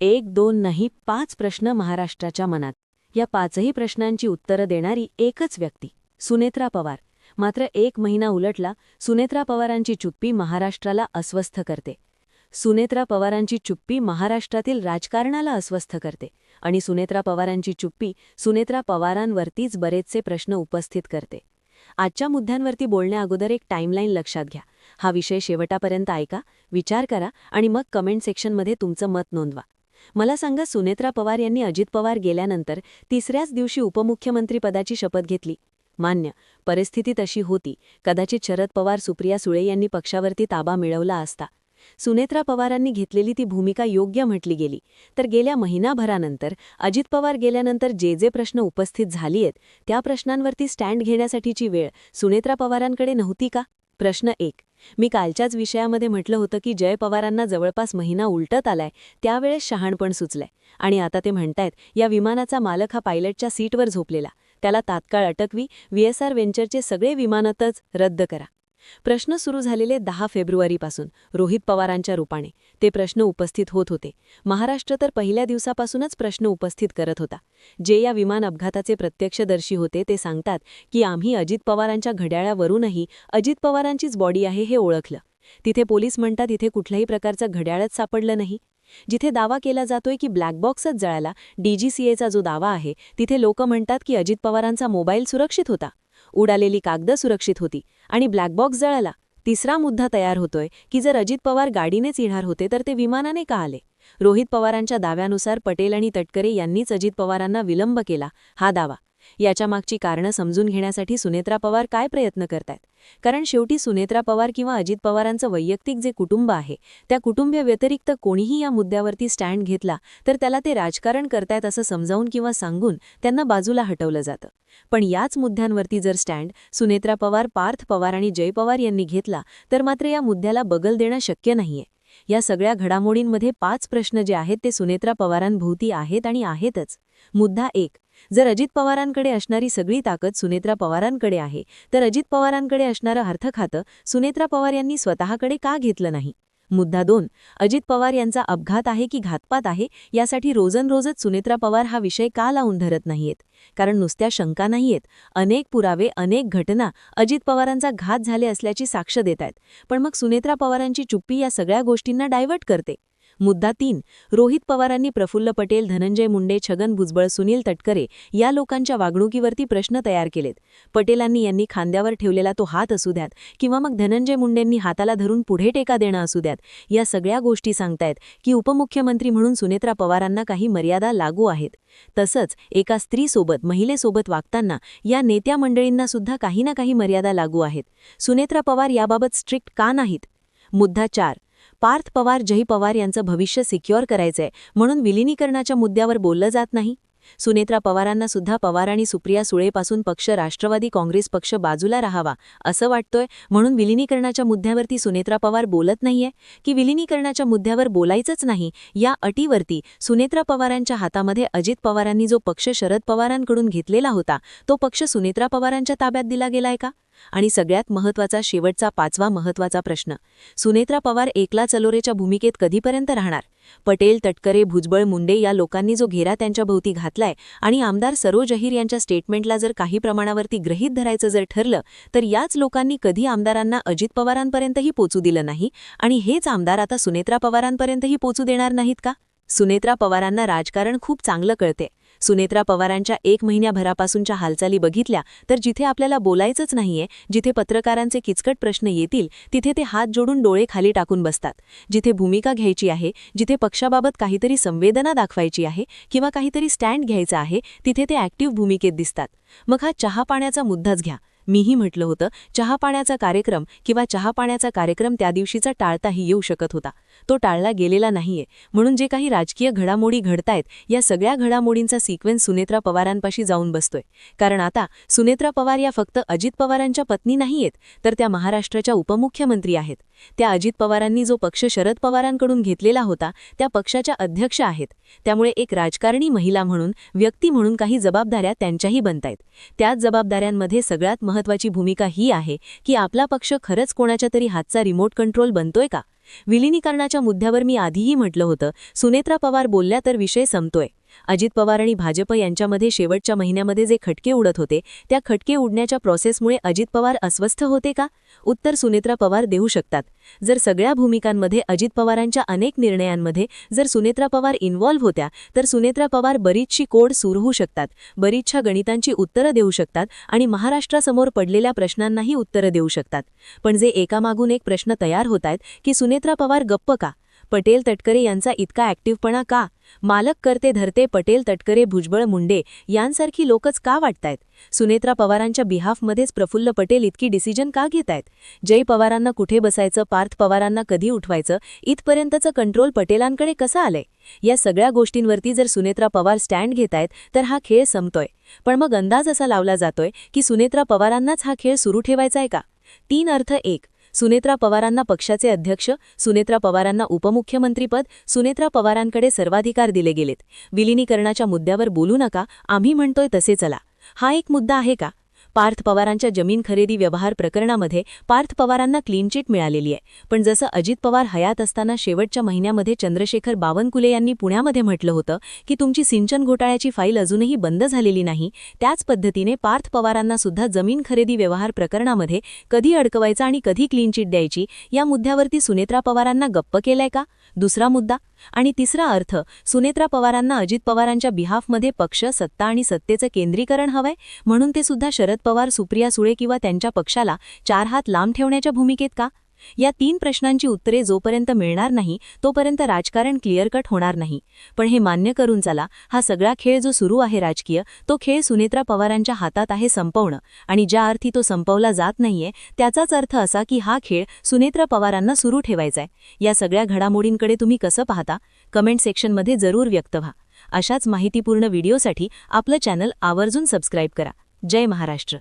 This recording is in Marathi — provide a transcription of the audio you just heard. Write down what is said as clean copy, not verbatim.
एक दोन नाही 5 प्रश्न महाराष्ट्राच्या मनात. या 5ही प्रश्नांची उत्तरं देणारी एकच व्यक्ती, सुनेत्रा पवार. मात्र 1 महिना उलटला, सुनेत्रा पवारांची चुप्पी महाराष्ट्राला अस्वस्थ करते. सुनेत्रा पवारांची चुप्पी महाराष्ट्रातील राजकारणाला अस्वस्थ करते आणि सुनेत्रा पवारांची चुप्पी सुनेत्रा पवारांवरतीच बरेचसे प्रश्न उपस्थित करते. आजच्या मुद्द्यांवरती बोलण्याअगोदर एक टाईमलाईन लक्षात घ्या. हा विषय शेवटापर्यंत ऐका, विचार करा आणि मग कमेंट सेक्शनमध्ये तुमचं मत नोंदवा. मला सांगा, सुनेत्रा पवार यांनी अजित पवार गेल्यानंतर तिसऱ्याच दिवशी उपमुख्यमंत्रीपदाची शपथ घेतली. मान्य, परिस्थिती तशी होती. कदाचित शरद पवार, सुप्रिया सुळे यांनी पक्षावरती ताबा मिळवला असता. सुनेत्रा पवारांनी घेतलेली ती भूमिका योग्य म्हटली गेली. तर गेल्या महिनाभरानंतर अजित पवार गेल्यानंतर जे प्रश्न उपस्थित झालीयत त्या प्रश्नांवरती स्टँड घेण्यासाठीची वेळ सुनेत्रा पवारांकडे नव्हती का? प्रश्न 1. मी कालच्याच विषयामध्ये म्हटलं होतं की जय पवारांना जवळपास महिना उलटत आलाय, त्यावेळेस शहाणपण सुचलंय आणि आता ते म्हणतायत या विमानाचा मालक हा पायलटच्या सीटवर झोपलेला, त्याला तात्काळ अटकवी, VSR व्हेंचरचे सगळे विमानतच रद्द करा. प्रश्न सुरू झालेले 10 फेब्रुवारीपासून रोहित पवारांच्या रूपाने ते प्रश्न उपस्थित होत होते. महाराष्ट्र तर पहिल्या दिवसापासूनच प्रश्न उपस्थित करत होता. जे या विमान अपघाताचे प्रत्यक्षदर्शी होते ते सांगतात की आम्ही अजित पवारांच्या घड्याळावरूनही अजित पवारांचीच बॉडी आहे हे ओळखलं. तिथे पोलीस म्हणतात इथे कुठल्याही प्रकारचं घड्याळच सापडलं नाही. जिथे दावा केला जातोय की ब्लॅक बॉक्सच जळाला, DGCAचा जो दावा आहे, तिथे लोक म्हणतात की अजित पवारांचा मोबाईल सुरक्षित होता, उडालेली कागदं सुरक्षित होती आणि ब्लॅक बॉक्स जळाला. तिसरा मुद्दा तयार होतोय की जर अजित पवार गाडीनेच येणार होते तर ते विमानाने का आले? रोहित पवारांच्या दाव्यानुसार पटेल आणि तटकरे यांनीच अजित पवारांना विलंब केला, हा दावा. याच्या मागची कारणं समजून घेण्यासाठी सुनेत्रा पवार काय प्रयत्न करतायत? कारण शेवटी सुनेत्रा पवार किंवा अजित पवारांचं वैयक्तिक जे कुटुंब आहे, त्या कुटुंबाव्यतिरिक्त कोणीही या मुद्द्यावरती स्टँड घेतला तर त्याला ते राजकारण करतायत असं समजावून किंवा सांगून त्यांना बाजूला हटवलं जातं. पण याच मुद्द्यांवरती जर स्टँड सुनेत्रा पवार, पार्थ पवार आणि जय पवार यांनी घेतला तर मात्र या मुद्द्याला बगल देणं शक्य नाहीये. या सगळ्या घडामोडींमध्ये 5 प्रश्न जे आहेत ते सुनेत्रा पवारांभोवती आहेत आणि आहेतच. मुद्दा 1. जर अजित पवारांकडे असणारी सगळी ताकद सुनेत्रा पवारांकडे आहे तर अजित पवारांकडे असणारं अर्थखातं सुनेत्रा पवार यांनी स्वतःकडे का घेतलं नाही? मुद्दा 2. अजित पवार यांचा अपघात आहे की घातपात आहे यासाठी रोजच सुनेत्रा पवार हा विषय का लावून धरत नाहीयेत? कारण नुसत्या शंका नाहीयेत, अनेक पुरावे, अनेक घटना अजित पवारांचा घात झाले असल्याची साक्ष देत आहेत. पण मग सुनेत्रा पवारांची चुप्पी या सगळ्या गोष्टींना डायव्हर्ट करते. मुद्दा 3. रोहित पवारांनी प्रफुल्ल पटेल, धनंजय मुंडे, छगन भुजबळ, सुनील तटकरे या लोकांच्या वागणुकीवरती प्रश्न तयार केलेत. पटेलांनी यांनी खांद्यावर ठेवलेला तो हात असू द्यात किंवा मग धनंजय मुंडेंनी हाताला धरून पुढे टेका देणं असू द्यात, या सगळ्या गोष्टी सांगतायत की उपमुख्यमंत्री म्हणून सुनेत्रा पवारांना काही मर्यादा लागू आहेत. तसंच एका स्त्रीसोबत, महिलेसोबत वागताना या नेत्या मंडळींना सुद्धा काही ना काही मर्यादा लागू आहेत. सुनेत्रा पवार याबाबत स्ट्रिक्ट का नाहीत? मुद्दा 4. पार्थ पवार, जय पवार यांचं भविष्य सिक्युअर करायचंय म्हणून विलिनीकरणाच्या मुद्द्यावर बोललं जात नाही. सुनेत्रा पवारांना सुद्धा पवार आणि सुप्रिया सुळेपासून पक्ष राष्ट्रवादी काँग्रेस पक्ष बाजूला राहावा असं वाटतोय म्हणून विलिनीकरणाच्या मुद्द्यावरती सुनेत्रा पवार बोलत नाहीये की विलिनीकरणाच्या मुद्द्यावर बोलायचंच नाही या अटीवरती सुनेत्रा पवारांच्या हातामध्ये अजित पवारांनी जो पक्ष शरद पवारांकडून घेतलेला होता तो पक्ष सुनेत्रा पवारांच्या ताब्यात दिला गेलाय का? आणि सगळ्यात महत्त्वाचा, शेवटचा 5वा महत्त्वाचा प्रश्न, सुनेत्रा पवार एकला चलोरेच्या भूमिकेत कधीपर्यंत राहणार? पटेल, तटकरे, भुजबळ, मुंडे या लोकांनी जो घेरा त्यांच्या भोवती घातलाय आणि आमदार सरोज अहिर यांच्या स्टेटमेंटला जर काही प्रमाणावरती गृहीत धरायचं जर ठरलं तर याच लोकांनी कधी आमदारांना अजित पवारांपर्यंतही पोचू दिलं नाही आणि हेच आमदार आता सुनेत्रा पवारांपर्यंतही पोचू देणार नाहीत का? सुनेत्रा पवारांना राजकारण खूप चांगलं कळते. सुनेत्रा पवारांच्या 1 महिन्याभरापासूनच्या हालचाली बघितल्या तर जिथे आपल्याला बोलायचंच नाहीये, जिथे पत्रकारांचे किचकट प्रश्न येतील तिथे ते हात जोडून डोळे खाली टाकून बसतात. जिथे भूमिका घ्यायची आहे, जिथे पक्षाबाबत काहीतरी संवेदना दाखवायची आहे किंवा काहीतरी स्टँड घ्यायचा आहे तिथे ते ॲक्टिव्ह भूमिकेत दिसतात. मग हा चहा पाण्याचा मुद्दाच घ्या. मीही म्हटलं होतं चहापाण्याचा कार्यक्रम किंवा चहापाण्याचा कार्यक्रम त्या दिवशीचा टाळताही येऊ शकत होता. तो टाळला गेलेला नाहीये. म्हणून जे काही राजकीय घडामोडी घडतायत या सगळ्या घडामोडींचा सिक्वेन्स सुनेत्रा पवारांपाशी जाऊन बसतोय. कारण आता सुनेत्रा पवार या फक्त अजित पवारांच्या पत्नी नाहीयेत तर त्या महाराष्ट्राच्या उपमुख्यमंत्री आहेत. त्या अजित पवारांनी जो पक्ष शरद पवारांकडून घेतलेला होता त्या पक्षाच्या अध्यक्ष आहेत. त्यामुळे एक राजकारणी महिला म्हणून, व्यक्ती म्हणून काही जबाबदाऱ्या त्यांच्याही बनतायत. त्याच जबाबदाऱ्यांमध्ये सगळ्यात महत्त्वाची भूमिका ही आहे की आपला पक्ष खरंच कोणाच्या तरी हातचा रिमोट कंट्रोल बनतोय का? विलिनीकरणाच्या मुद्द्यावर मी आधीही म्हटलं होतं, सुनेत्रा पवार बोलल्या तर विषय संपतोय. अजित पवार आणि भाजप यांच्यामध्ये शेवटच्या महिन्यामध्ये जे खटके उडत होते त्या खटके उडण्याच्या प्रोसेसमुळे अजित पवार अस्वस्थ होते का? उत्तर सुनेत्रा पवार देऊ शकतात. जर सगळ्या भूमिकांमध्ये, अजित पवारांच्या अनेक निर्णयांमध्ये जर सुनेत्रा पवार इन्व्हॉल्व्ह होत्या तर सुनेत्रा पवार बरीचशी कोड सुरू शकतात, बरीचशा गणितांची उत्तरं देऊ शकतात आणि महाराष्ट्रासमोर पडलेल्या प्रश्नांनाही उत्तरं देऊ शकतात. पण जे एकामागून एक प्रश्न तयार होतायत की सुनेत्रा पवार गप्प का? पटेल तटकरे यांचा इतका ॲक्टिव्हपणा का? मालक करते धरते पटेल तटकरे भुजबळ मुंडे यांसारखी लोकच का वाटतायत? सुनेत्रा पवारांच्या बिहाफमध्येच प्रफुल्ल पटेल इतकी डिसिजन का घेतायत? जय पवारांना कुठे बसायचं, पार्थ पवारांना कधी उठवायचं, इथपर्यंतचं कंट्रोल पटेलांकडे कसं आलंय? या सगळ्या गोष्टींवरती जर सुनेत्रा पवार स्टँड घेतायत तर हा खेळ संपतोय. पण मग अंदाज असा लावला जातोय की सुनेत्रा पवारांनाच हा खेळ सुरू ठेवायचा आहे का? 3 अर्थ. 1. सुनेत्रा पवारांना पक्षाचे अध्यक्ष, सुनेत्रा पवारांना उपमुख्यमंत्रीपद, सुनेत्रा पवारांकडे सर्वाधिकार दिले गेलेत. विलिनीकरणाच्या मुद्द्यावर बोलू नका, आम्ही म्हणतोय तसे चला. हा एक मुद्दा आहे का? पार्थ पवारांच्या जमीन खरेदी व्यवहार प्रकरणामध्ये पार्थ पवारांना क्लीन चिट मिळालेली आहे. पण जसं अजित पवार हयात असताना शेवटच्या महिन्यामध्ये चंद्रशेखर बावनकुळे यांनी पुण्यामध्ये म्हटलं होतं की तुमची सिंचन घोटाळ्याची फाईल अजूनही बंद झालेली नाही, त्याच पद्धतीने पार्थ पवारांना सुद्धा जमीन खरेदी व्यवहार प्रकरणामध्ये कधी अडकवायचं आणि कधी क्लीन चिट द्यायची या मुद्द्यावरती सुनेत्रा पवारांना गप्प केलंय का? दुसरा मुद्दा. आणि तिसरा अर्थ, सुनेत्रा पवारांना अजित पवारांच्या बिहाफमध्ये पक्ष, सत्ता आणि सत्तेचं केंद्रीकरण हवंय म्हणून ते सुद्धा शरद पवार, सुप्रिया सुळे किंवा त्यांच्या पक्षाला 4 हात लांब ठेवण्याच्या भूमिकेत का? या 3 प्रश्नांची उत्तरे जोपर्यंत मिळणार नाही तोपर्यंत राजकारण क्लिअर कट होणार नाही. पण हे मान्य करून चला, हा सगळा खेळ जो सुरू आहे राजकीय, तो खेळ सुनेत्रा पवारांच्या हातात आहे संपवणं. आणि ज्या अर्थी तो संपवला जात नाहीये त्याचाच अर्थ असा की हा खेळ सुनेत्रा पवारांना सुरू ठेवायचाय. या सगळ्या घडामोडींकडे तुम्ही कसं पाहता? कमेंट सेक्शनमध्ये जरूर व्यक्त व्हा. अशाच माहितीपूर्ण व्हिडिओसाठी आपलं चॅनल आवर्जून सबस्क्राईब करा. जय महाराष्ट्र.